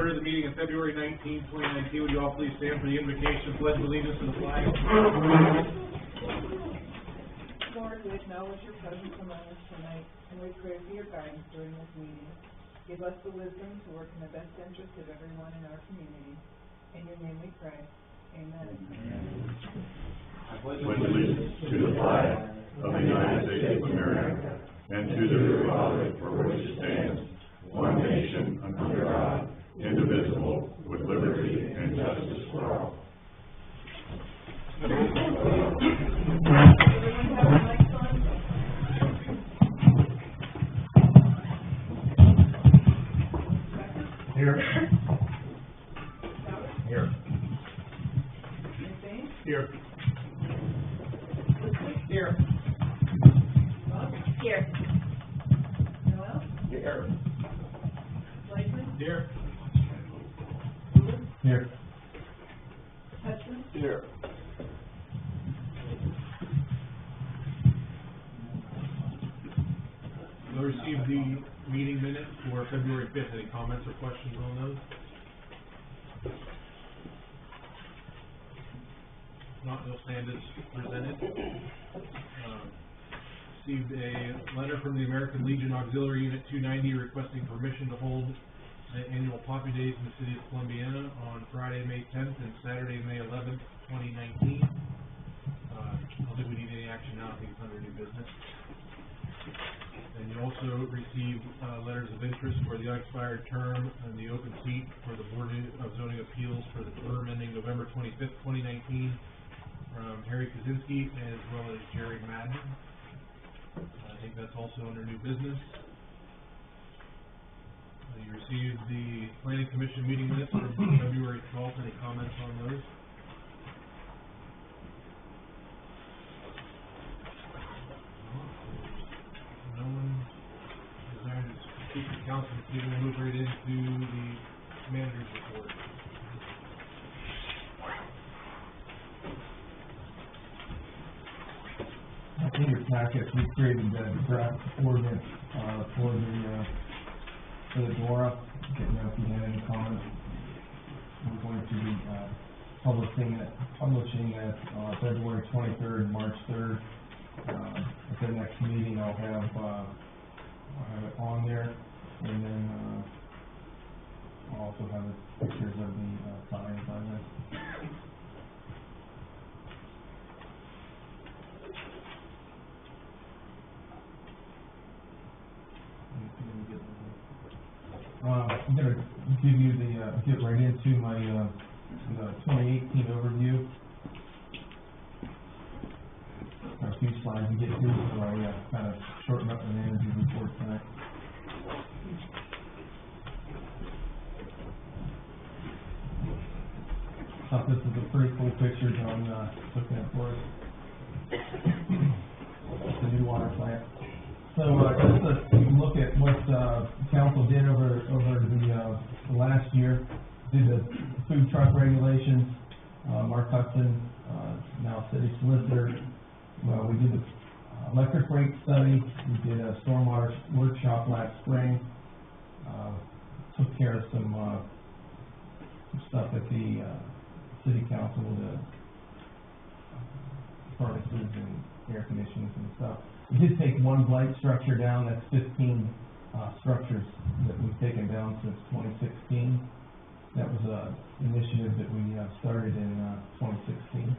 order the meeting of February 19, 2019. Would you all please stand for the invocation, pledge allegiance to the flag? Lord, we acknowledge your presence among us tonight, and we pray for your guidance during this meeting. Give us the wisdom to work in the best interest of everyone in our community. In your name we pray. Amen. I pledge allegiance to the flag of the United States of America and to the republic for which it stands, one nation under God, indivisible, with liberty and justice for all. Here. Here. Here. Here. Here. Noel? Here. Blakeman? Here. Here. Hudson? Here. You'll receive the meeting minutes for February 5th. Any comments or questions on those? Not, they'll stand as presented. Received a letter from the American Legion Auxiliary Unit 290 requesting permission to hold the annual Poppy Days in the city of Columbiana on Friday, May 10th and Saturday, May 11th, 2019. I don't think we need any action now. I think it's under new business. And you also received letters of interest for the unexpired term and the open seat for the Board of Zoning Appeals for the term ending November 25th, 2019 from Harry Kaczynski as well as Jerry Madden. I think that's also under new business. You received the Planning Commission meeting minutes from February 12th. Any comments on those? No one desiring to speak to council, we're going to move right into the manager's report. In your packet, we created the draft ordinance for the DORA. Didn't know if you had any comments. We're going to be publishing that February 23rd and March 3rd. At the next meeting, I'll have it on there, and then I'll also have the pictures of the signs on this. I'm going to give you get right into my the 2018 overview. A few slides to get through, so I kind of shorten up the manager report tonight. Thought this is a pretty cool picture John took that for us. The new water plant. So just a look at what council did over the last year. Did the food truck regulations. Mark Hudson, now city solicitor. We did the electric rate study. We did a stormwater workshop last spring. Took care of some stuff at the city council, the furnaces and air conditioners and stuff. We did take one blight structure down. That's 15 structures that we've taken down since 2016. That was an initiative that we started in 2016.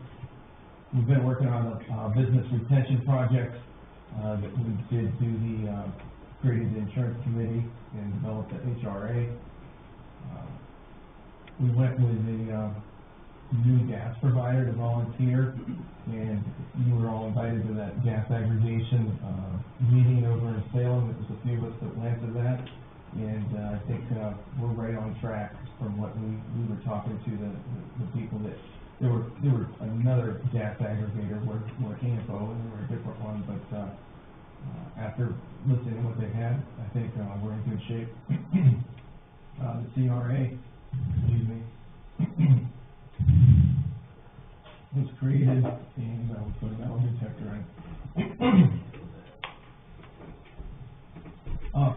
We've been working on a business retention project that we did do created the insurance committee and developed the HRA. We went with a new gas provider to volunteer, and you were all invited to that gas aggregation meeting over in Salem. It was a few of us that went to that, and I think we're right on track from what we were talking to the people that there were another gas aggregator, more info, and there were a different one, but after listening to what they had, I think we're in good shape. The CRA, excuse me, was created, and we put a metal detector in.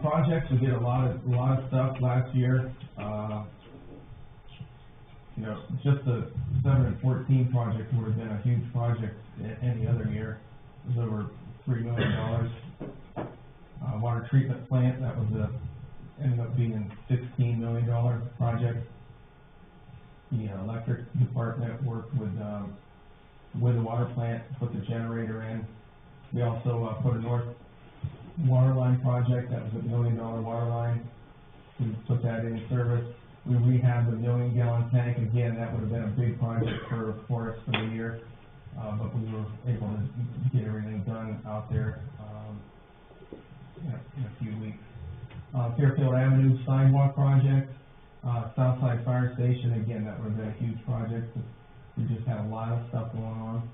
Projects, we did a lot of stuff last year. you know, just the 7 and 14 project would have been a huge project any other year. It was over $3 million. Water treatment plant, that was ended up being a $16 million project. The electric department worked with the water plant, put the generator in. We also put a north water line project, that was a $1 million water line. We put that in service. We rehabbed the 1 million gallon tank. Again, that would have been a big project for us for the year, but we were able to get everything done out there in a few weeks. Fairfield Avenue sidewalk project, Southside Fire Station, again, that would have been a huge project. We just had a lot of stuff going on.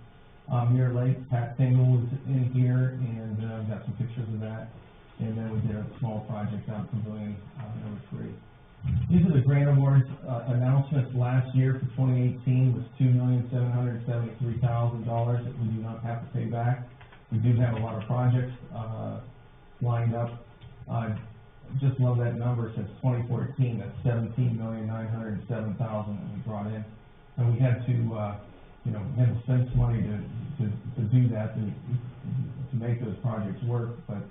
Mirror Lake, Pat Tingle was in here, and got some pictures of that. And then we did a small project out in Pavilion, number 3. These are the grant awards. Announcements last year for 2018 was $2,773,000 that we do not have to pay back. We do have a lot of projects lined up. Just love that number since 2014. That's $17,907,000 that we brought in, and we had to, we had to spend some money to do that to make those projects work. But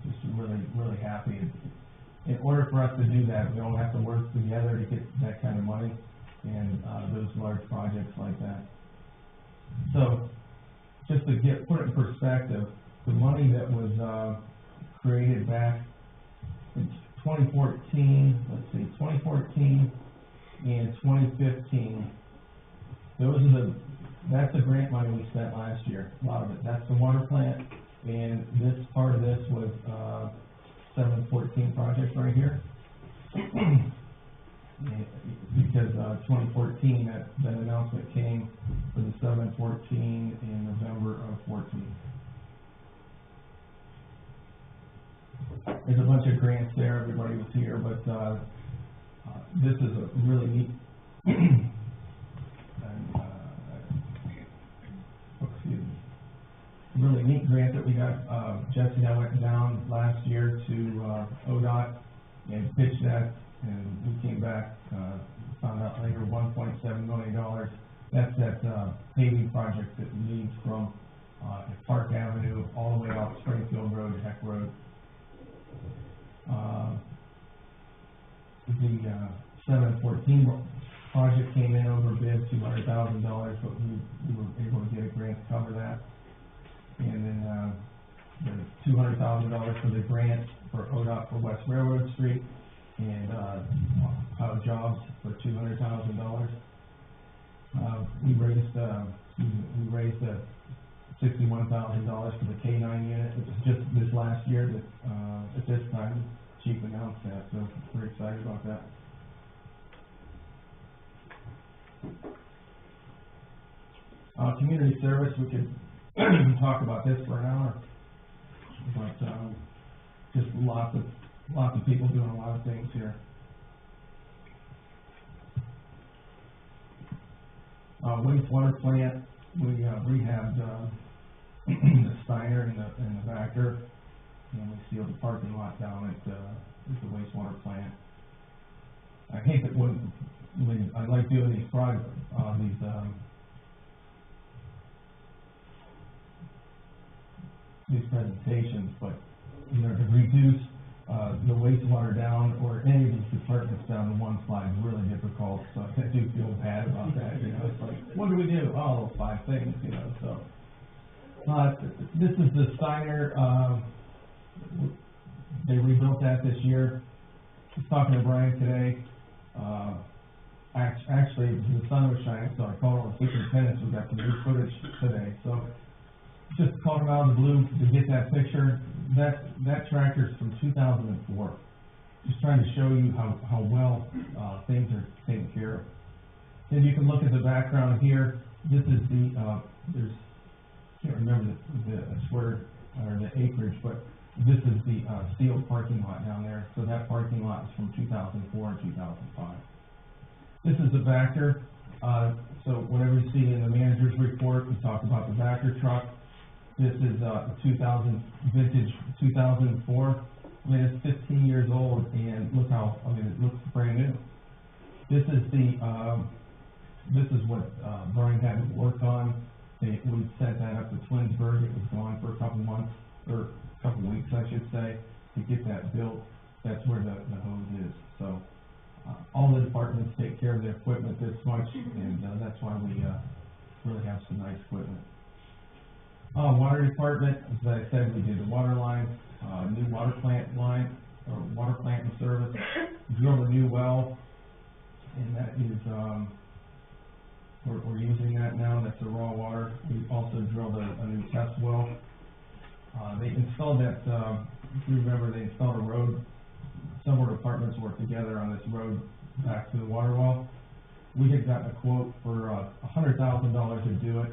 just really happy. In order for us to do that, we all have to work together to get that kind of money and those large projects like that. So, just to put it in perspective, the money that was created back in 2014, 2014 and 2015, that's the grant money we spent last year, a lot of it. That's the water plant, and this part of this was 714 projects right here. Because 2014, that announcement came for the 714 in November of 14. There's a bunch of grants there, everybody was here, but this is a really neat really neat grant that we got. Jesse and I went down last year to ODOT and pitched that, and we came back, found out later $1.7 million. That's that paving project that leads from Park Avenue all the way off Springfield Road, Heck Road. The 714 project came in over bid, $200,000, but we were able to get a grant to cover that. And then the $200,000 for the grant for ODOT for West Railroad Street, and jobs for $200,000. We raised $61,000 for the K-9 unit. It was just this last year that at this time the chief announced that, so we're excited about that. Community service, we could talk about this for an hour, but just lots of people doing a lot of things here. Wastewater plant, we rehabbed the Steiner and the Vector, and we sealed the parking lot down at the wastewater plant. I hate that I like doing these these presentations, but to reduce the wastewater down, or any of these departments down to one slide is really difficult. So I do feel bad about that. It's like, what do we do? Oh, 5 things. So this is the Steiner. They rebuilt that this year. I was talking to Brian today. Actually, the sun was shining, so I called all the superintendents. We got some new footage today. So just called them out of the blue to get that picture. That tractor's from 2004. Just trying to show you how well things are taken care of. Then you can look at the background here. This is the I can't remember the square or the acreage, but this is the steel parking lot down there. So that parking lot is from 2004 and 2005. This is the Vector. So whatever you see in the manager's report, we talked about the Vector truck. This is vintage 2004. I mean, it's 15 years old, and look how, it looks brand new. This is this is what, Brian had to work on. We sent that up to Twinsburg. It was gone for a couple months, or a couple weeks, I should say, to get that built. That's where the hose is. So, all the departments take care of their equipment this much, and, that's why we, really have some nice equipment. Water department, as I said, we did the water line, new water plant line, or water plant in service, drilled a new well, and that is, we're using that now. That's the raw water. We also drilled a new test well. They installed that, if you remember, they installed a road. Several departments worked together on this road back to the water well. We had gotten a quote for $100,000 to do it,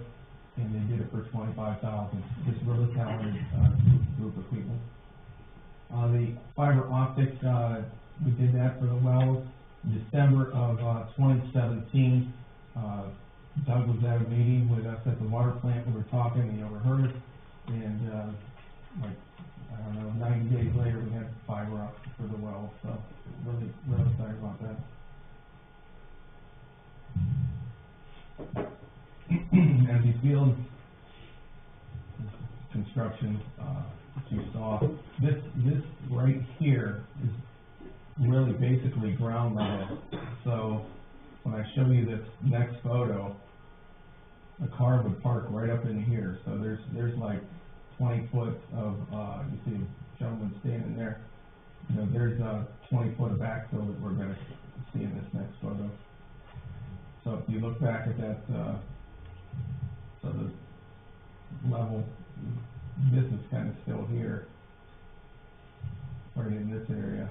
and they did it for $25,000. Just really talented group of people. The fiber optic, we did that for the wells. In December of 2017, Doug was at a meeting with us at the water plant. We were talking, he overheard us, and like, I don't know, 90 days later, we had fiber up for the well. So really, really excited about that. As you feel, construction, that you saw, this right here is really basically ground level. So when I show you this next photo, the car would park right up in here. So there's like 20 foot of, you see a gentleman standing there. You know, there's 20 foot of backfill that we're going to see in this next photo. So if you look back at that, so the level, this is kind of still here, right in this area.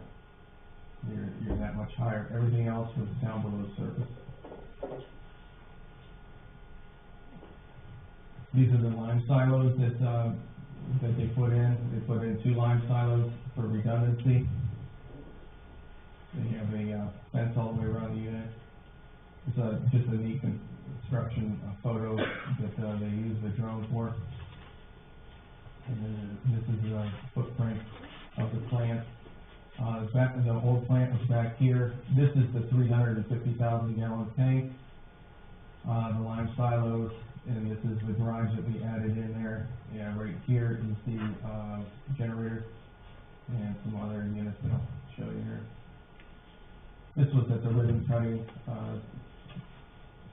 You're that much higher. Everything else was down below the surface. These are the lime silos that they put in. They put in 2 lime silos for redundancy. Then you have a fence all the way around the unit. It's just a neat construction photo that they use the drone for. And then this is the footprint of the plant. The old plant was back here. This is the 350,000 gallon tank, the lime silos, and this is the garage that we added in there. Yeah, right here is the generator and some other units that I'll show you here. This was at the ribbon cutting.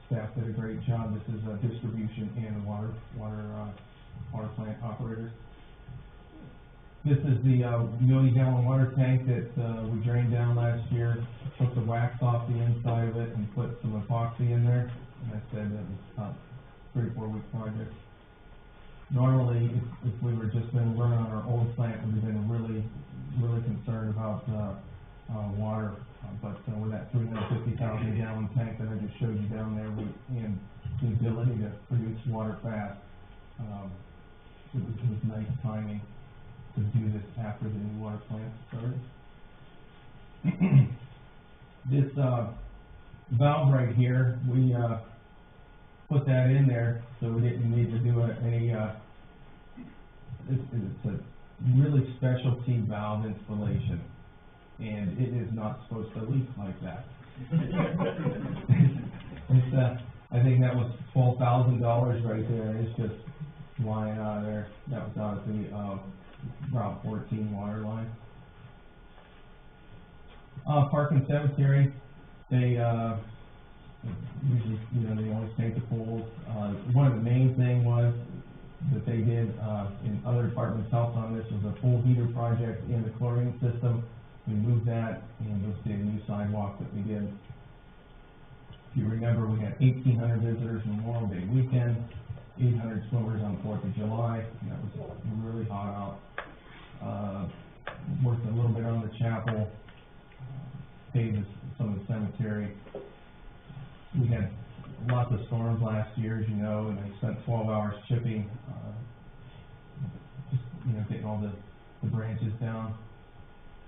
Staff did a great job. This is distribution and water plant operators. This is the million-gallon water tank that we drained down last year. Took the wax off the inside of it and put some epoxy in there. And I said that was about 3 or 4 week project. Normally, if we were just been running on our old plant, we'd have been really concerned about water. But with that 350,000 gallon tank that I just showed you down there, and the ability to produce water fast, it was nice timing to do this after the new water plant started. This valve right here, we put that in there so we didn't need to do it's a really specialty valve installation, and it is not supposed to leak like that. I think that was $12,000 right there. It's just lying out of there. That was out of the Route 14 water line. Park and Cemetery, they usually, they always paint the pools. One of the main thing was that they did, in other departments helped on this, was a pool heater project in the chlorine system. We moved that, and you'll see a new sidewalk that we did. If you remember, we had 1,800 visitors Memorial Day weekend, 800 swimmers on 4th of July, and that was really hot out. Worked a little bit on the chapel, paved some of the cemetery. We had lots of storms last year, as you know, and I spent 12 hours chipping, just, getting all the branches down.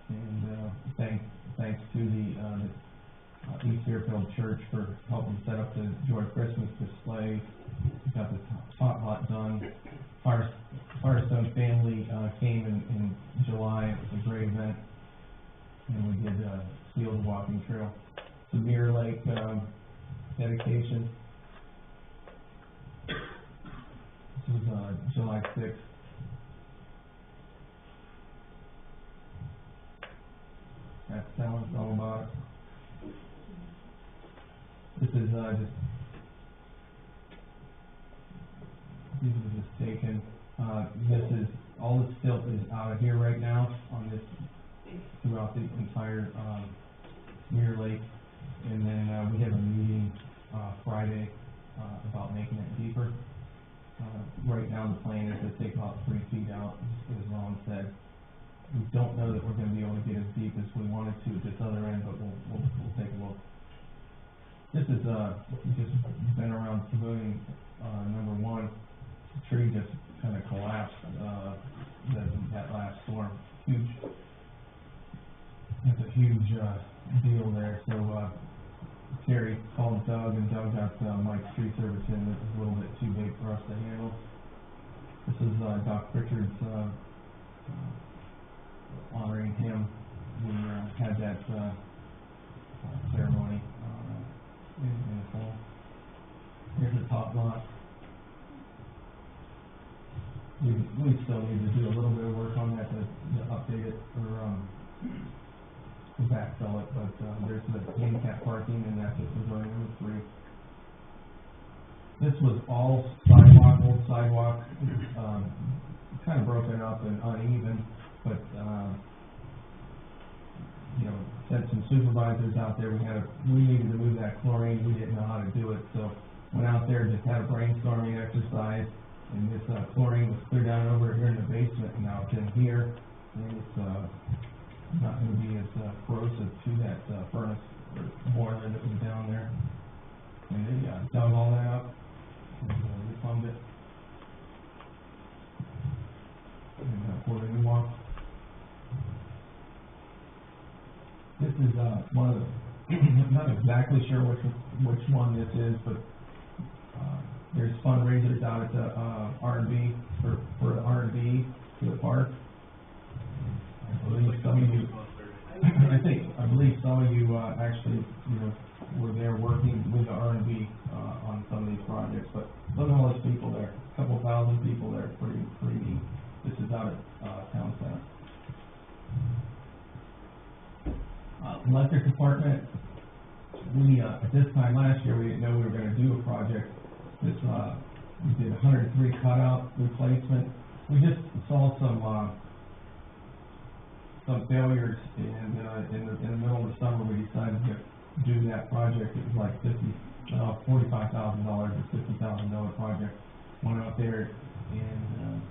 And thanks to the East Fairfield Church for helping set up the Joy Christmas display. We got the top lot done. Firestone family came in July. It was a great event, and we did seal the walking trail. Severe Lake, dedication. This was, July 6th. That's telling us all about it. This is, these are just taken, this is, all the silt is out of here right now on this, throughout the entire, Mirror Lake. And then, we have a meeting, Friday, about making it deeper. Right now, the plan is to take about 3 feet out, as Ron said. We don't know that we're gonna be able to get as deep as we wanted to at this other end, but we'll take a look. This is, just been around Pavilion, number 1. The tree just kinda collapsed, that last storm. Huge. That's a huge, deal there, so, Terry called Doug, and Doug got, Mike's tree service in. This is a little bit too big for us to handle. This is, Doc Pritchard's, honoring him. We, had that, ceremony, in the fall. Here's the top lot. We still need to do a little bit of work on that to update it, or, to backfill it, but, there's the handicap parking, and that's it for zoning number 3. This was all sidewalk, old sidewalk, kind of broken up and uneven, but, you know, sent some supervisors out there. We needed to move that chlorine. We didn't know how to do it, so went out there, just had a brainstorming exercise, and this, chlorine was clear down over here in the basement, and now it's in here, and it's, not gonna be as, corrosive to that, furnace or boiler that was down there. And they, dug all that up, and, replumbed it. And, poured a new one. This is, one of the, I'm not exactly sure which one this is, but, there's fundraisers out at the, R&B, for the R&B to the park. I believe some of you, I believe some of you, actually, you know, were there working with the R&B, on some of these projects, but look at all those people there, a couple thousand people there, pretty neat. This is out at, Town Center. Electric department, we, at this time last year, we didn't know we were gonna do a project. This, we did 103 cutout replacement. We just saw some failures, and, in the middle of the summer, we decided to do that project. It was like $45,000 or $50,000 project. Went out there and,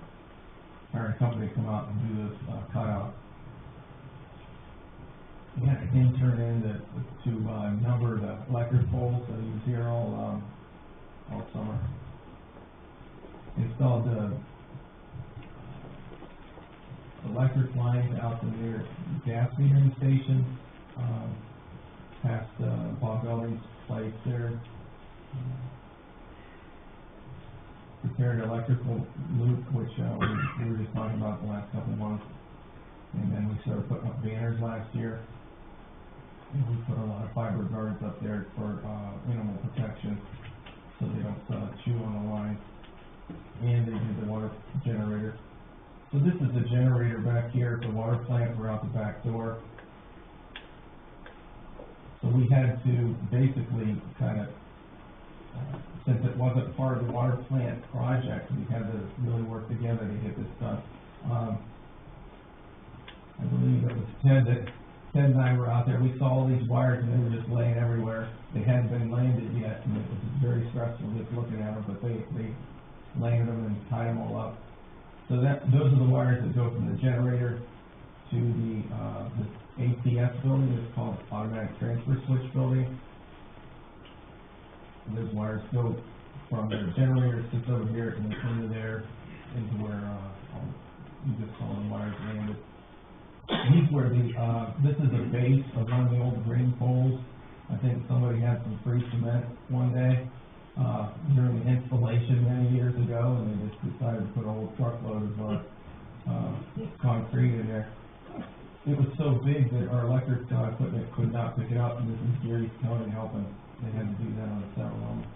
hired a company to come out and do this, cutout. We had an intern in to number the electric poles, so he was here all summer. Installed the electric lines out to near gas metering station, past, Bob Eldring's place there. Prepared electrical loop, which, we were just talking about the last couple of months. And then we started putting up banners last year. And we put a lot of fiber guards up there for, animal protection, so they don't, chew on the line. And they did the water generator. So this is the generator back here at the water plant. We're out the back door. So we had to basically kind of, since it wasn't part of the water plant project, we had to really work together to get this done. I believe it was Ted and I were out there. We saw all these wires and they were just laying everywhere. They hadn't been landed yet, and it was very stressful just looking at them, but they landed them and tied them all up. So those are the wires that go from the generator to the ATS building. It's called Automatic Transfer Switch Building. And those wires go from the generator sits over here and then into there, into where you just saw the wires landed. These were this is the base of one of the old green poles. I think somebody had some free cement one day during the installation many years ago, and they just decided to put a whole truckload of concrete in there. it was so big that our electric, equipment could not pick it up, and this is Gary's County helping, they had to do that on a several of them.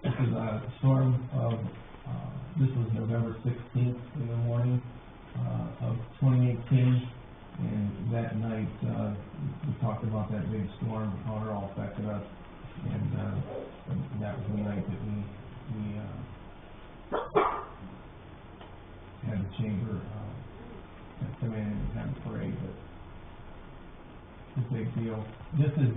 This is a storm of, this was November 16th in the morning, of 2018, and that night, we talked about that big storm, how it all affected us, and that was the night that we had the chamber, come in and have a parade, but it's a big deal. This is,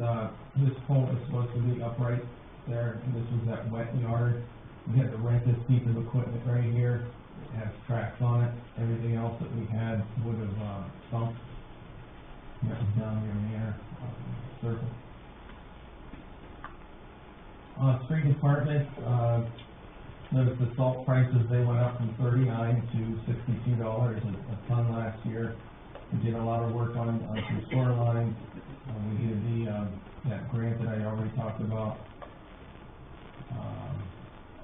this pole is supposed to be upright there, and this was that wet yard. We had to rent this piece of equipment right here. It has tracks on it. Everything else that we had would have, sunk. That was down here in the air, circle. Street department, notice the salt prices, they went up from $39 to $62 a ton last year. We did a lot of work on some sewer lines. We did that grant that I already talked about.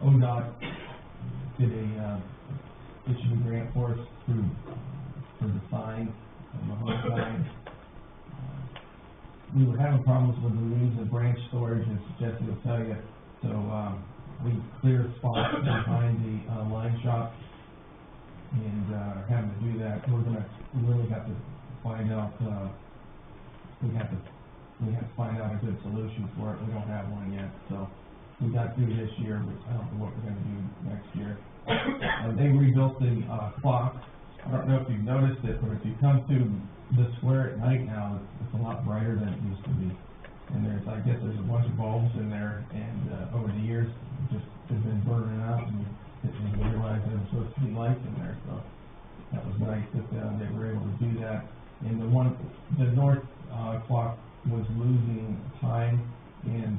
ODOT did issued a grant for us for the signs and the home signs. We were having problems with the leaves and branch storage, as Jesse will tell you, so we cleared spots behind the line shop and having to do that. We really have to find out, we have to find out a good solution for it. We don't have one yet, so we got through this year, but I don't know what we're gonna do next year. They rebuilt the clock. I don't know if you've noticed it, but if you come to the square at night now, it's a lot brighter than it used to be. And I guess there's a bunch of bulbs in there, and over the years, just they've been burning out, and didn't realize there was supposed to be lights in there, so that was nice that they were able to do that. And the north clock was losing time, and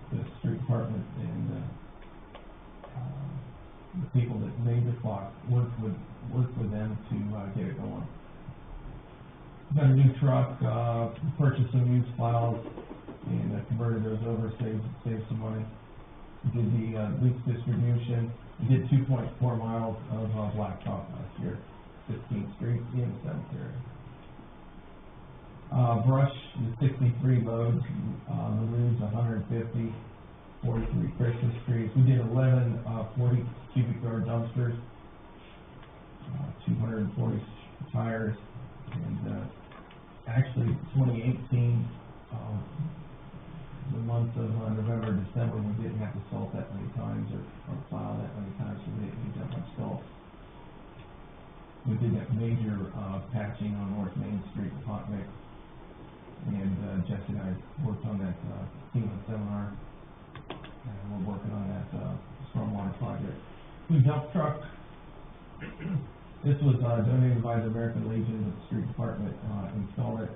the street department and the people that made the clock worked with them to get it going. Got a new truck, purchased some used plows, and converted those over, saved some money. We did the leaf distribution. We did 2.4 miles of blacktop last year, 15th Street and 7th. Brush is 63 loads, the leaves 150, 43 Christmas trees. We did 11 40 cubic yard dumpsters, 240 tires, and actually 2018, the month of November, December, we didn't have to salt that many times or plow that many times, so we didn't need that much salt. We did that major patching on North Main Street, hot mix, and Jesse and I worked on that FEMA seminar, and we're working on that stormwater project. New dump truck. This was donated by the American Legion, but the street department installed it.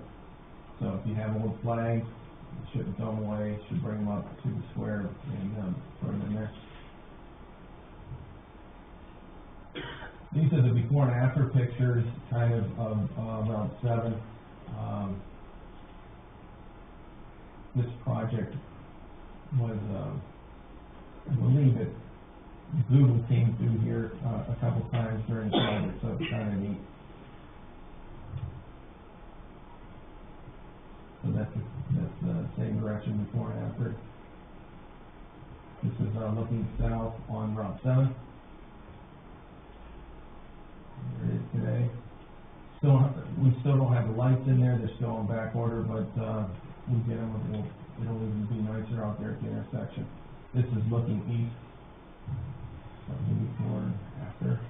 So if you have old flags, you shouldn't throw them away, you should bring them up to the square and put them in there. These are the before and after pictures, kind of Route 7. This project was, I believe it, Google came through here a couple times during the project, so it's kind of neat. So that's the same direction before and after. This is looking south on Route 7. There it is today. We still don't have the lights in there, they're still on back order, but we get them, it'll even be nicer out there at the intersection. This is looking east, so before and after.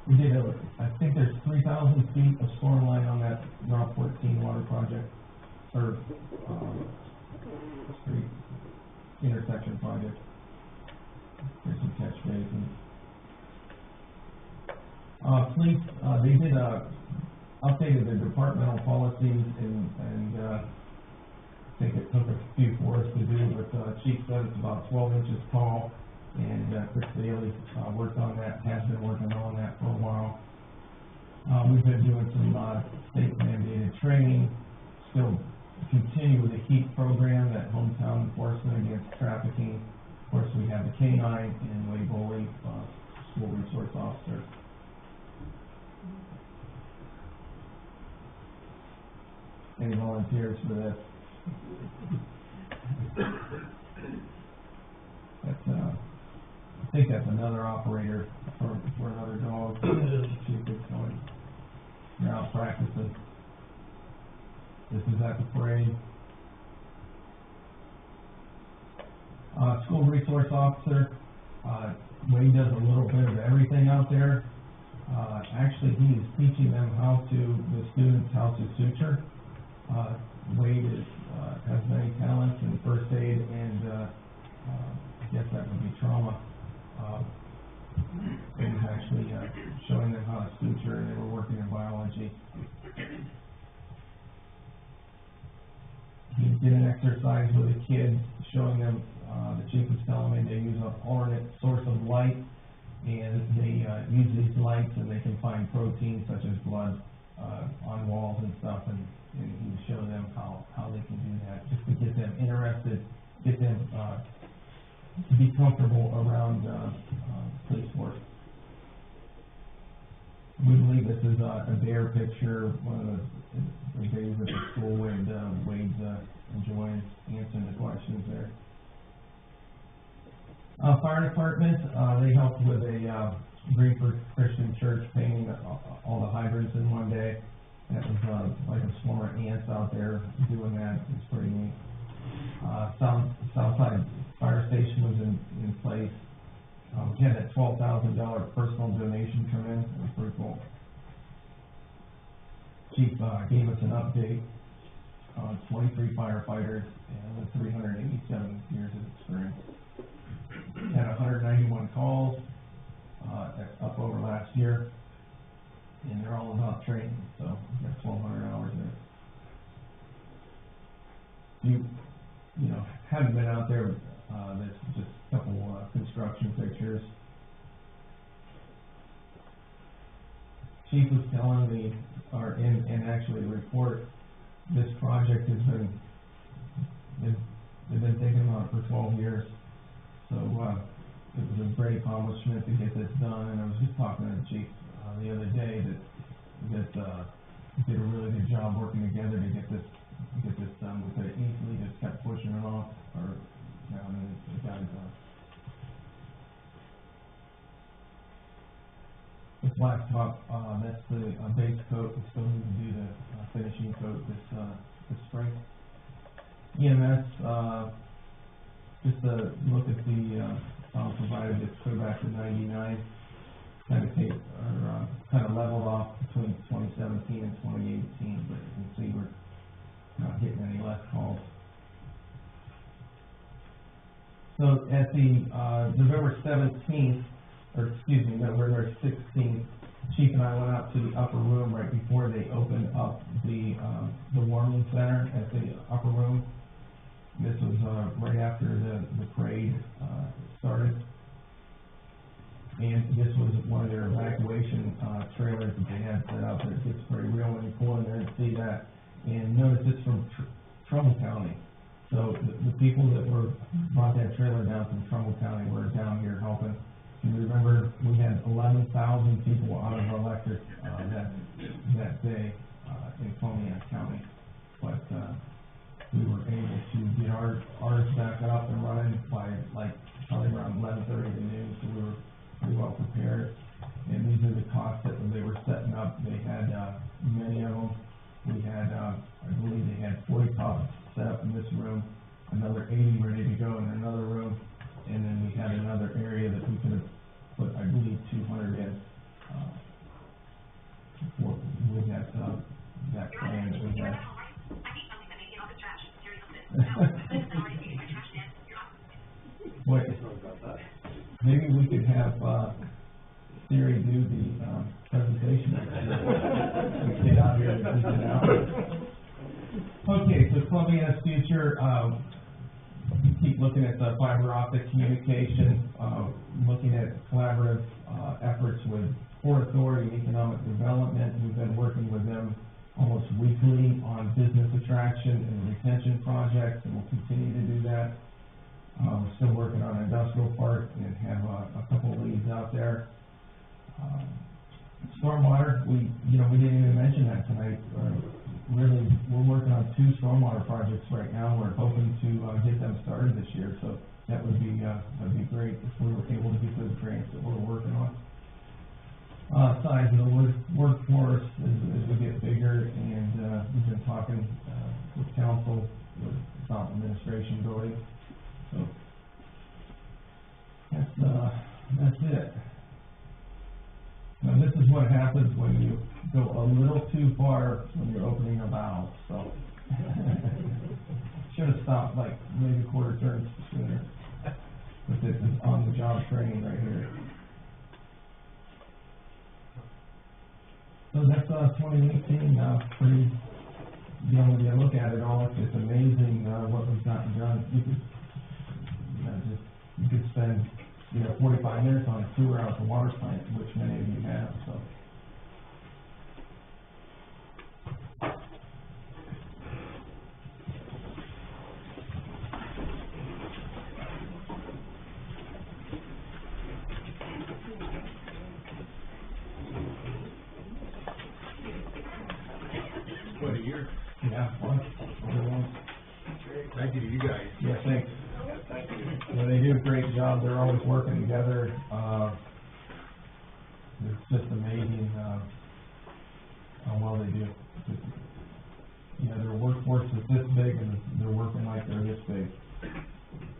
We did I think there's 3,000 feet of storm line on that Route 14 water project, or street intersection project. There's some catch basins. Police, they did updated their departmental policies, and I think it took a few for us to do, but Chief said it's about 12 inches tall, and Chris Daly worked on that, has been working on that for a while. We've been doing some state mandated training, still continue with the HEAT program, that hometown enforcement against trafficking. Of course, we have the K-9 and Lady Bully school resource officer. Any volunteers for this? That's, I think that's another operator for another dog. She's just going, they're out practicing. This is at the parade. School resource officer, Wade does a little bit of everything out there. Actually, he is teaching them the students how to suture. Wade has many talents in first aid and, I guess that would be trauma. Wade was actually, showing them how to suture, and they were working in biology. He did an exercise with the kids, showing them, the chief was telling me they use an alternate source of light, and they use these lights and they can find proteins such as blood on walls and stuff, and he was showing them how they can do that, just to get them interested, get them to be comfortable around police work. We believe this is a dare picture, one of the days at the school where Wade's enjoying answering the questions there. Fire department, they helped with a Greenford Christian Church painting all the hydrants in one day. That was like a swarm of ants out there doing that. It's pretty neat. Southside Fire Station was in place. We had that $12,000 personal donation come in. It was pretty cool. Chief gave us an update on 23 firefighters and with 387 years of experience. Had 191 calls, up over last year, and they're all about training, so we got 1,200 hours there. You know, haven't been out there, there's just a couple construction pictures. Chief was telling me, and actually the report, this project has they've been thinking about it for 12 years. So, it was a great accomplishment to get this done, and I was just talking to the chief, the other day that did a really good job working together to get this done. We could have easily just kept pushing it off, or, you know, and it got it done. This black top, that's the base coat. We still need to do the finishing coat this spring. EMS, just a look at the file provided, it's put back to 99, kind of leveled off between 2017 and 2018, but you can see we're not getting any less calls. So at the November 17th, or excuse me, November 16th, Chief and I went out to the upper room right before they opened up the warming center at the upper room. This was right after the parade started, and this was one of their evacuation trailers that they had set up. It gets pretty real when you pull in there and see that. And notice it's from Trumbull County, so the people that brought that trailer down from Trumbull County were down here helping. And remember, we had 11,000 people out of electric that day in Columbiana County, but we were able to get ours back up and running by probably around 11:30 to noon, so we were pretty well prepared. And these are the costs that they were setting up. They had many of them. We had, I believe they had 40 cots set up in this room, another 80 ready to go in another room, and then we had another area that we could have put, I believe, 200 in. We had that plan that we had. Wait, maybe we could have Siri do the presentation. We get out here and keep it out. Okay, so Columbiana's future, we keep looking at the fiber optic communication, looking at collaborative efforts with Port Authority and Economic Development. We've been working with them almost weekly on business attraction and retention projects, and we'll continue to do that. We're still working on an industrial park and have a couple of leads out there. Stormwater, we didn't even mention that tonight. Really, we're working on 2 stormwater projects right now. We're hoping to get them started this year, so that would be that'd be great if we were able to get those grants that we're working on. Size of the workforce as we get bigger, and we've been talking with council, with top administration going. So that's it. Now, this is what happens when you go a little too far when you're opening a valve, so. Should have stopped like maybe quarter turns sooner. But this is on the job training right here. So that's 2018, pretty, when you look at it all, it's amazing what we've gotten done. You could spend 45 minutes on a tour out the water plant, which many of you have, so. What a year. Yeah, well, Thank you to you guys. yeah, thanks. Yeah, they do a great job. They're always working together. It's just amazing how well they do. Their workforce is this big, and they're working like they're this big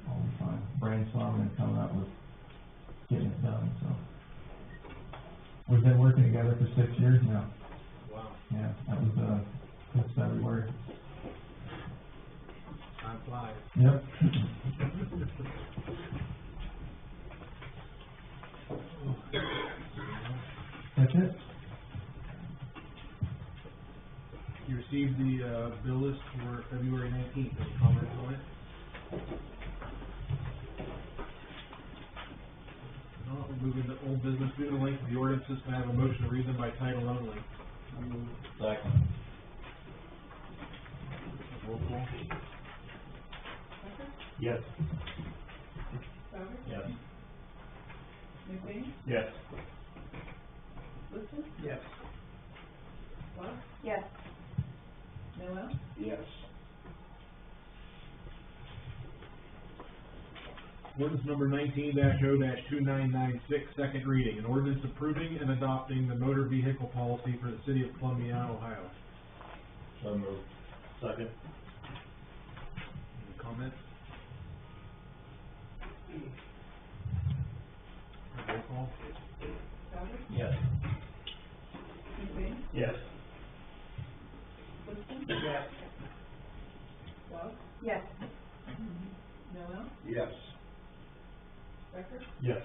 all the time, brainstorming and coming up with getting it done. So we've been working together for 6 years now. Wow. Yeah, that was this February. Time flies. Yep. That's it. You received the bill list for February 19th. Any comments on it? No, we move into old business. Due to the length of the ordinances, can I have a motion to read them by title only? Second. Roll call. Yes. Sauber? Yes. McBain? Yes. Liston? Yes. Clark? Yes. Noel? Yes. Ordinance number 19-0-2996, second reading. An ordinance approving and adopting the motor vehicle policy for the city of Columbiana, Ohio. So moved. Second. Any comments? Roll call. Sauber? Yes. McBain? Yes. Liston? Yes. Clark? Yes. Noel? Yes. Becker? Yes.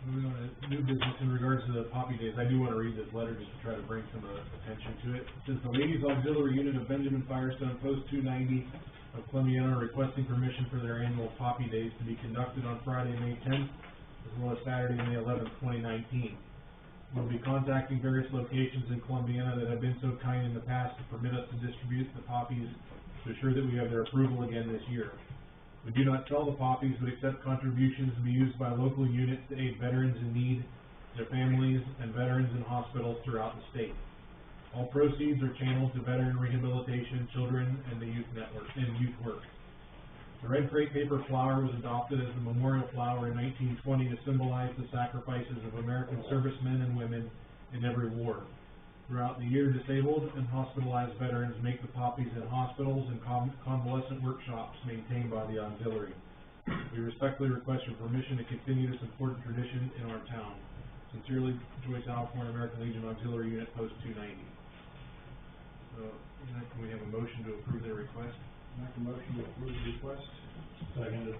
Moving on to new business in regards to the Poppy Days, I do want to read this letter just to try to bring some attention to it. It says, the Ladies Auxiliary Unit of Benjamin Firestone, Post 290 of Columbiana, are requesting permission for their annual Poppy Days to be conducted on Friday, May 10th, as well as Saturday, May 11th, 2019. We'll be contacting various locations in Columbiana that have been so kind in the past to permit us to distribute the poppies to assure that we have their approval again this year. We do not sell the poppies, but accept contributions to be used by local units to aid veterans in need, their families, and veterans in hospitals throughout the state. All proceeds are channeled to veteran rehabilitation, children, and the youth network, and youth work. The red crepe paper flower was adopted as the memorial flower in 1920 to symbolize the sacrifices of American servicemen and women in every war. Throughout the year, disabled and hospitalized veterans make the poppies in hospitals and convalescent workshops maintained by the auxiliary. We respectfully request your permission to continue this important tradition in our town. Sincerely, Joyce Alcorn, American Legion Auxiliary Unit, Post 290. So, can we have a motion to approve their request? Make a motion to approve the request. Seconded.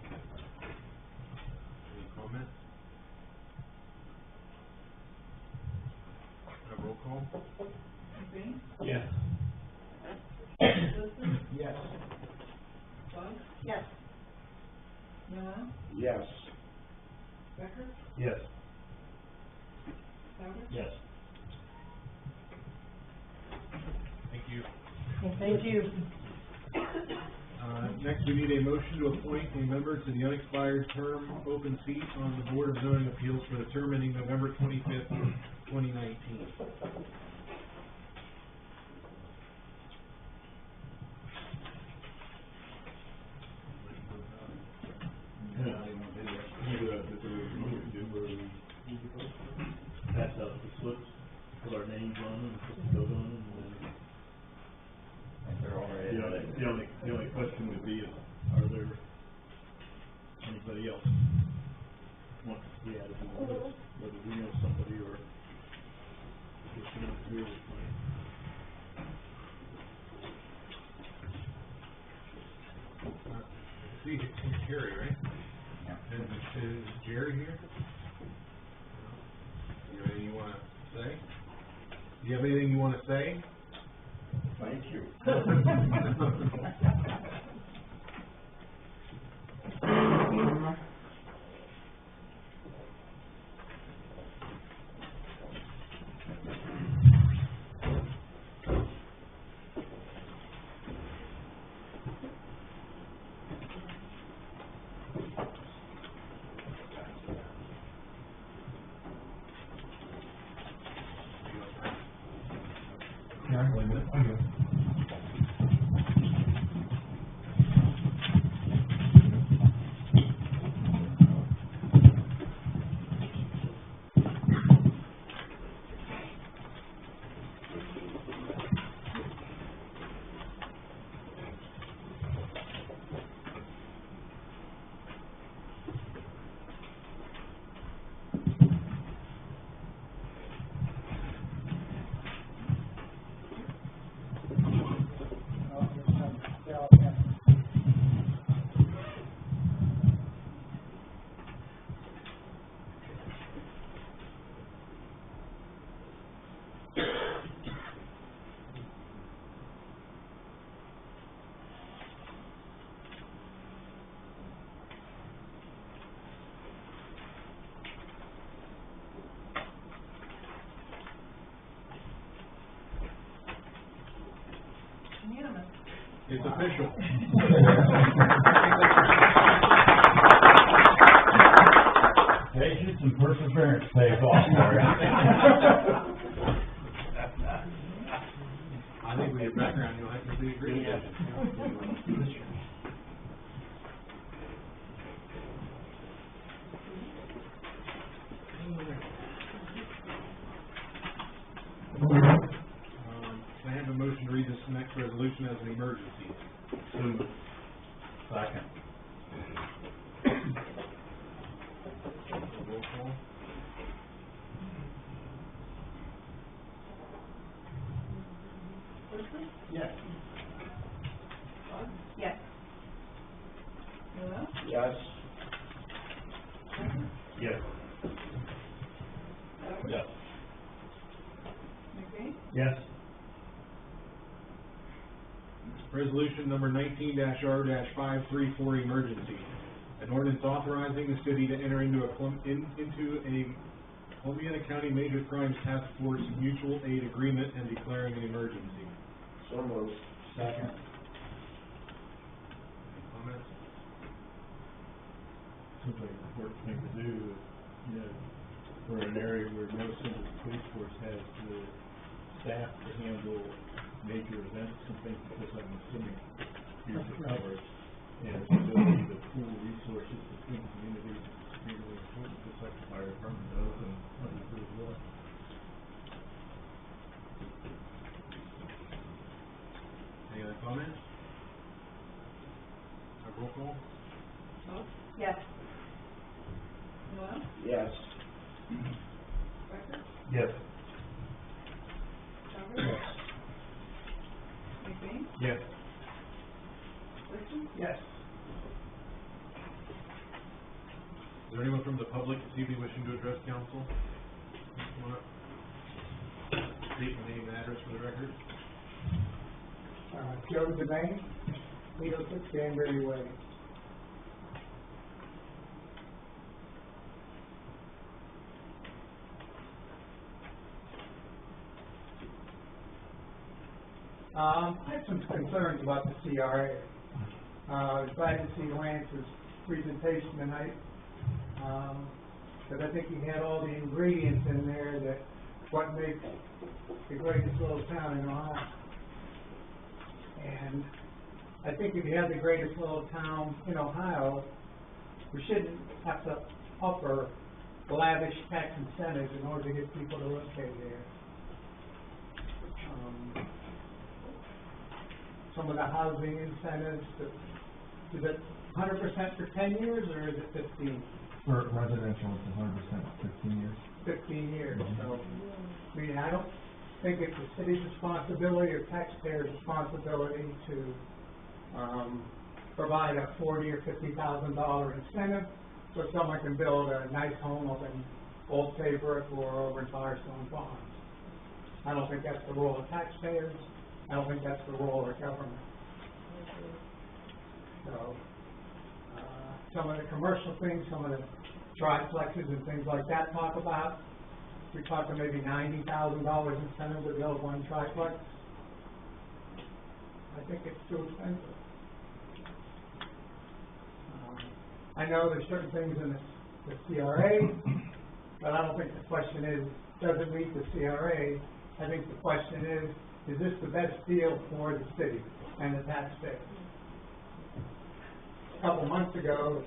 Any comments? Roll call. McBain? Yes. Liston? Yes. Clark? Yes. Noel? Yes. Becker? Yes. Sauber? Yes. Thank you. Thank you. Next, we need a motion to appoint a member to the unexpired term open seat on the Board of Zoning Appeals for the term ending November 25th, 2019. Pass out the slips, put our names on them, put the code on them, and then. If they're already. The only question would be, are there anybody else wants to be added to the list, whether we know somebody or if you're not here with me. See, it's Jerry, right? Yeah. Is Jerry here? You have anything you want to say? Do you have anything you want to say? Thank you. Yeah, wait a minute. I'm good. Unanimous. It's official. Patience and perseverance pays off, Larry. I think with your background, you'll have to be agreed. Can I have a motion to read this next resolution as an emergency? Second. Roll call. Yes. Yes. Hello? Yes. Yes. Yes. McBain? Yes. Resolution number 19-R-534, emergency. An ordinance authorizing the city to enter into a Columbiana County Major Crimes Task Force mutual aid agreement and declaring an emergency. So moved. Second. Any comments? Seems like an important thing to do, you know, we're in an area where no single police force has the staff to handle major events and things, because I'm assuming here's the coverage, and the ability to pool resources between communities is extremely important, just like the fire department does, and others do as well. Any other comments? A roll call? Yes. Hello? Yes. Becker? Yes. Sauber? McBain? Yes. Wilson? Yes. Is there anyone from the public this evening wishing to address council? State your name and address for the record. Joe Devane, 306 Danbury Way. I have some concerns about the CRA. Glad to see Lance's presentation tonight, because I think he had all the ingredients in there that what makes the greatest little town in Ohio. And I think if you have the greatest little town in Ohio, we shouldn't have to offer lavish tax incentives in order to get people to locate there. Some of the housing incentives, is it 100% for 10 years or is it 15? For residential, it's 100%, 15 years. 15 years, so, I mean, I don't think it's the city's responsibility or taxpayers' responsibility to, provide a $40,000 or $50,000 incentive so someone can build a nice home up in Old Saybrook or over in Firestone Farms. I don't think that's the role of taxpayers. I don't think that's the role of government. So, some of the commercial things, some of the triplexes and things like that talk about, we're talking maybe $90,000 incentive to build one triplex. I think it's too expensive. I know there's certain things in the CRA, but I don't think the question is, does it meet the CRA? I think the question is this the best deal for the city and the taxpayers? A couple months ago,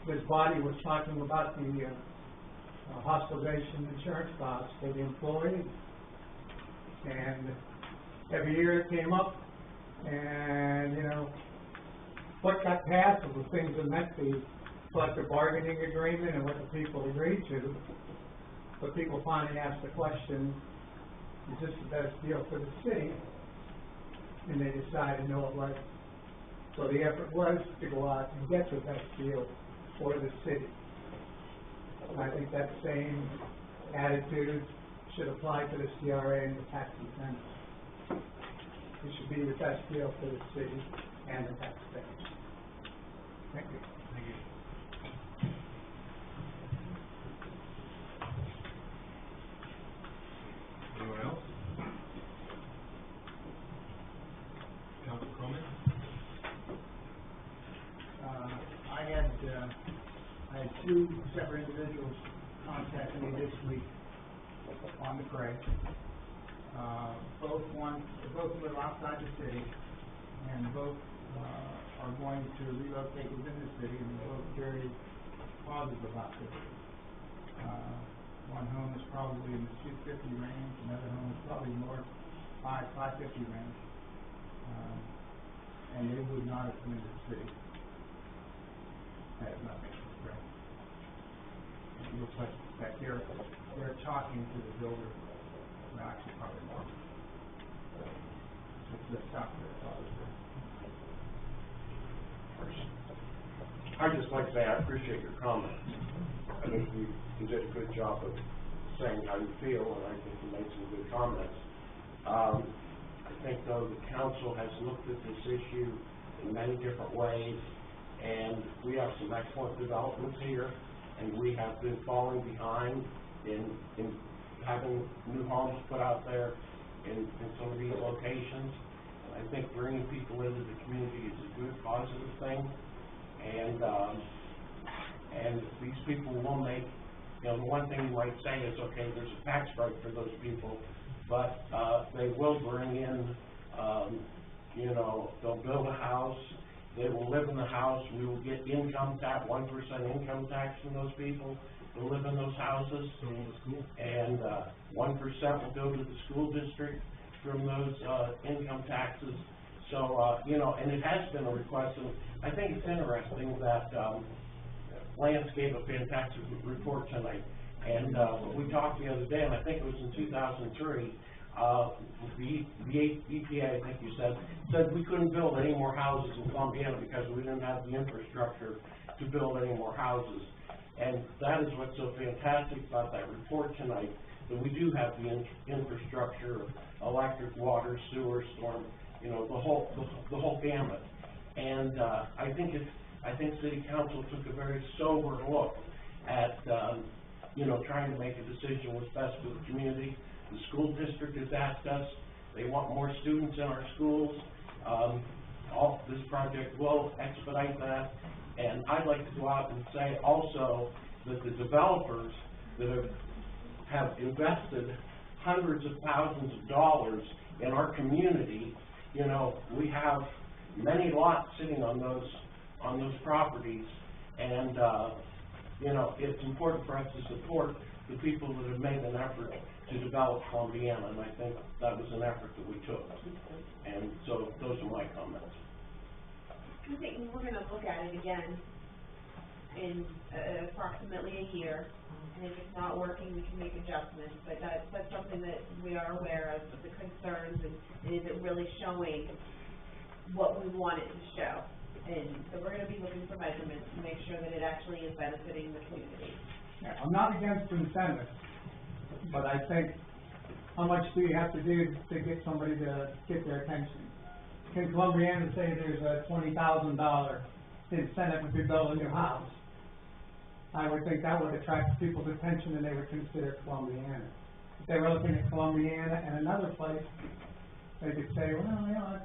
this body was talking about the hospitalization insurance costs for the employees. And every year it came up, and, you know, what got passed was the things that met the collective bargaining agreement and what the people agreed to. But people finally asked the question, is this the best deal for the city? And they decided, no, it wasn't. So the effort was to go out and get the best deal for the city. And I think that same attitude should apply to the CRA and the tax incentives. It should be the best deal for the city and the taxpayers. Thank you. Thank you. Anyone else? Council comment? I had two separate individuals contact me this week on the Craig. Both live outside the city, and both are going to relocate within the city, and they're both very positive about this. One home is probably in the 250 range, another home is probably more 550 range, and they would not have come into the city. That is nothing. It looks like that they're talking to the builder. No, actually, probably more. It's the stuff that's always there. I'd just like to say I appreciate your comments. I think you did a good job of saying how you feel, and I think you made some good comments. I think, though, the council has looked at this issue in many different ways, and we have some excellent developments here, and we have been falling behind in having new homes put out there in some of these locations. I think bringing people into the community is a good, positive thing, and these people will make, you know, the one thing you might say is, okay, there's a tax break for those people, but they will bring in, you know, they'll build a house, they will live in the house, we will get income tax, 1% income tax from those people who live in those houses. So will the school. And 1% will go to the school district from those income taxes. So, you know, and it has been a request, and I think it's interesting that Lance gave a fantastic report tonight. And we talked the other day, and I think it was in 2003, the EPA, I think you said we couldn't build any more houses in Columbiana because we didn't have the infrastructure to build any more houses. And that is what's so fantastic about that report tonight, that we do have the infrastructure, electric, water, sewer, storm, you know, the whole gamut. And I think City Council took a very sober look at you know, trying to make a decision what's best for the community. The school district has asked us, they want more students in our schools. this project will expedite that. And I'd like to go out and say also that the developers that have invested hundreds of thousands of dollars in our community, you know, we have many lots sitting on those properties, and, you know, it's important for us to support the people that have made an effort to develop Columbiana, and I think that was an effort that we took. And so those are my comments. I think we're gonna look at it again in approximately a year, and if it's not working, we can make adjustments, but that's something that we are aware of the concerns, and is it really showing what we want it to show? And so we're gonna be looking for measurements to make sure that it actually is benefiting the community. Yeah, I'm not against incentives, but I think, how much do you have to do to get somebody to get their attention? Can Columbiana say there's a $20,000 incentive if you build a new house? I would think that would attract people's attention and they would consider Columbiana. If they were looking at Columbiana and another place, they could say, well, you know,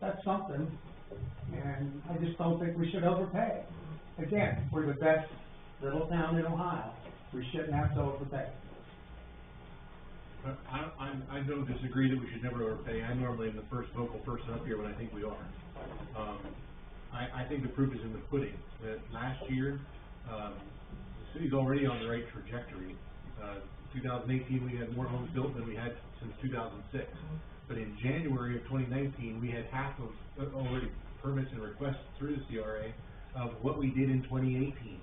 that's something, and I just don't think we should overpay. Again, we're the best little town in Ohio. We shouldn't have to overpay. I don't disagree that we should never overpay. I normally am the first vocal person up here when I think we are. I think the proof is in the pudding. That last year, the city's already on the right trajectory. 2018, we had more homes built than we had since 2006. But in January of 2019, we had half of already permits and requests through the CRA of what we did in 2018.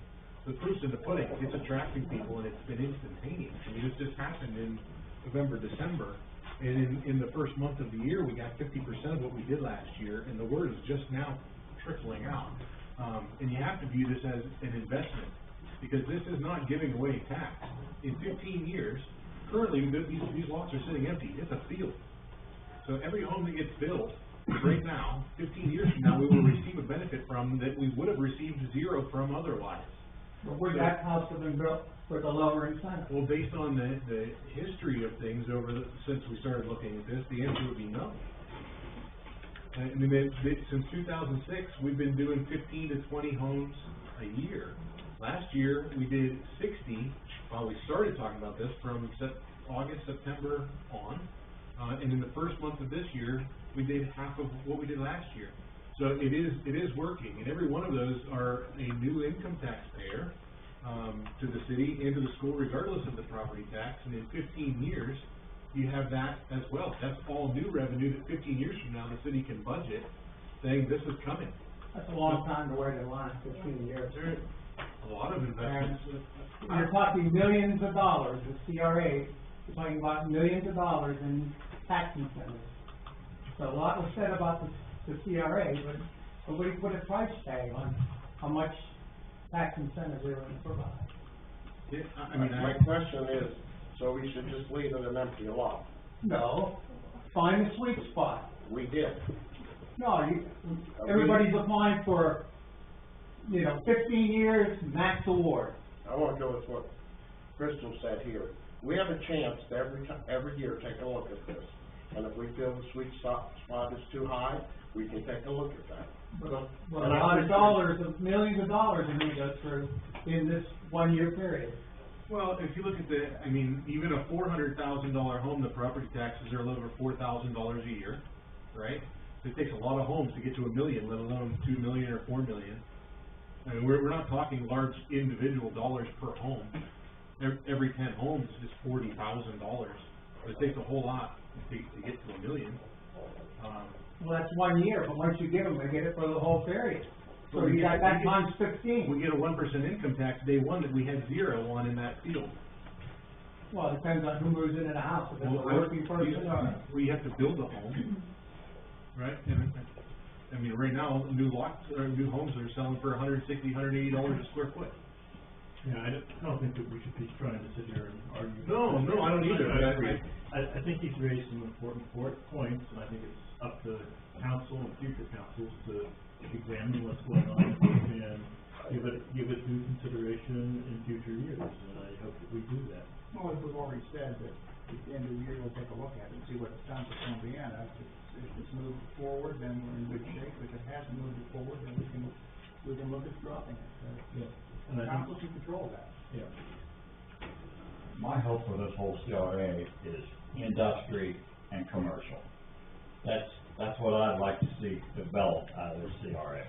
The proof's in the pudding. It's attracting people, and it's been instantaneous. I mean, this just happened in November, December, and in the first month of the year, we got 50% of what we did last year, and the word is just now trickling out. And you have to view this as an investment, because this is not giving away tax. In 15 years, currently, these lots are sitting empty. It's a field. So every home that gets built right now, 15 years from now, we will receive a benefit from that we would have received zero from otherwise. But would that house have been built with a lower incentive? Well, based on the history of things since we started looking at this, the answer would be no. I mean, since 2006, we've been doing 15 to 20 homes a year. Last year, we did 60, while we started talking about this, from August, September on. And in the first month of this year, we did half of what we did last year. So it is working, and every one of those are a new income taxpayer to the city and to the school, regardless of the property tax. And in 15 years, you have that as well. That's all new revenue that 15 years from now the city can budget, saying this is coming. That's a long time to wait in line, 15 years. There's a lot of investments. And you're talking millions of dollars, the CRA, you're talking about millions of dollars in tax incentives. So a lot was said about the CRA, but nobody put a price tag on how much tax incentives they were going to provide. Yeah, I mean, My question is, so we should just leave it an empty lot? No, find the sweet spot. We did. No, everybody's applying for, 15 years, max award. I want to go with what Crystal said here. We have a chance to every year take a look at this. And if we feel the sweet spot is too high, we can take a look at that. But a lot of dollars, millions of dollars are going to go through in this 1 year period. well, if you look at even a $400,000 home, the property taxes are a little over $4,000 a year, right? It takes a lot of homes to get to $1 million, let alone 2 million or 4 million. I mean, we're not talking large individual dollars per home. Every 10 homes is $40,000. It takes a whole lot to get to $1 million. Well, that's 1 year, but once you give them, they get it for the whole period. So Well, you got that times 15. We get a 1% income tax day one that we had zero on in that field. Well, it depends on who moves into the house, if it's a working person or... We have to build a home, right? And, I mean, right now, new homes are selling for $160, $180 a square foot. Yeah, I don't think that we should be trying to sit here and argue. No, I don't either. I think he's raised some important points, and I think it's up to council and future councils to examine what's going on and give it due consideration in future years, and I hope that we do that. Well, as we've already said, that at the end of the year, we'll take a look at it and see what it's done for Columbiana. If it's moved forward, then we're in good shape. If it hasn't moved it forward, then we can look at dropping it. Yeah. And I Council think, can control that. yeah, My hope for this whole CRA is industry and commercial. That's what I'd like to see developed out of this CRA.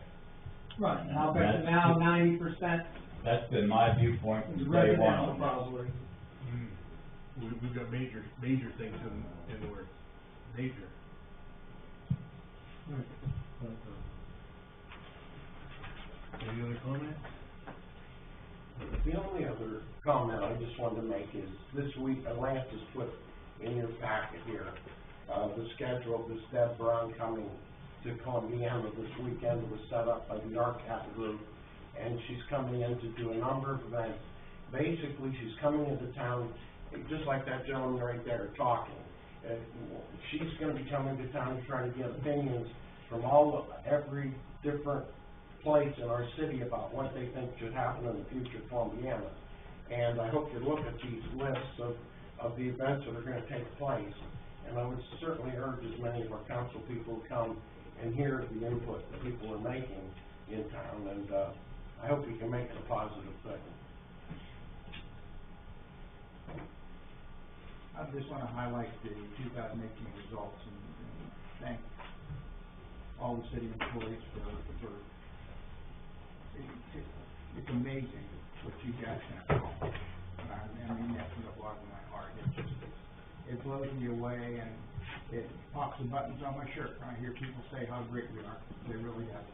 Right, And now, but now 90% That's been my viewpoint is from day one residential on this. probably. We've got major things in the works, major. Any other comments? The only other comment I just wanted to make is, this week, Lance has put in your packet here, the schedule of this Deb Brown coming to Columbiana this weekend. It was set up by the RCAP group, and she's coming in to do a number of events. Basically, she's coming into town, just like that gentleman right there talking. She's gonna be coming to town to try to get opinions from every different place in our city about what they think should happen in the future of Columbiana. And I hope you look at these lists of the events that are gonna take place. And I would certainly urge as many of our council people to come and hear the input that people are making in town, and, I hope we can make it a positive thing. I just want to highlight the 2018 results and thank all the city employees for it's amazing what you guys have accomplished. And I mean that from the bottom of my heart. It blows me away, and it pops the buttons on my shirt when I hear people say how great we are. They really have.